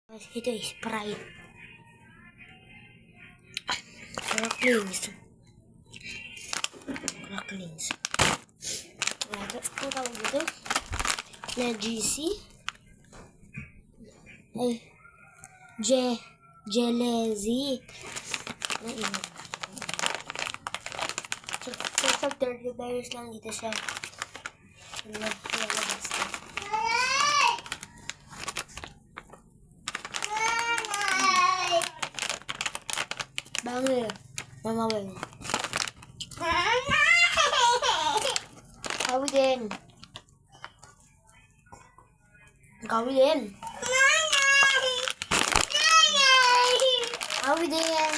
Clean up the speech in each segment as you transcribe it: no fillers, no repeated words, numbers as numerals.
Ito is Sprite. Cracklings. Ito tawag dito. Na GC. Ay. Jelezi. So, 30 bears lang dito siya. Bangil. Mamawin. Kawi din. Kawi din. Kawi din.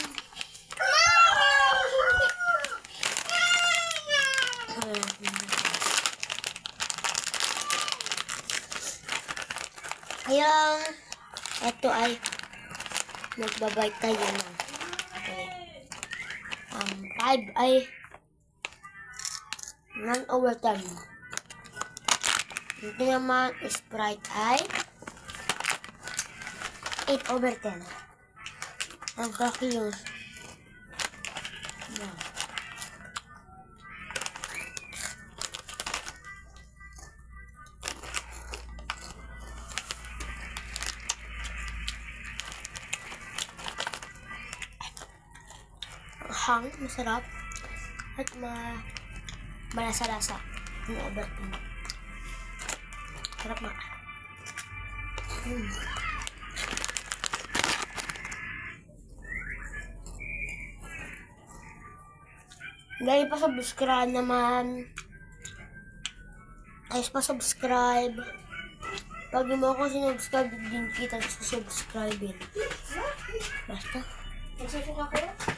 Kaya, ito ay magbabay tayo na. Okay. 5 ay 9/10. Ito naman, Sprite ay 8/10. Ang kakilong. Hang, masarap at malasa-lasa yung Obertin. Sarap nga. Dahil pa subscribe naman. Guys, pa subscribe. Pag di mo ako sinubscribe, din kita sa subscribe. Basta. Nagsusuka ko?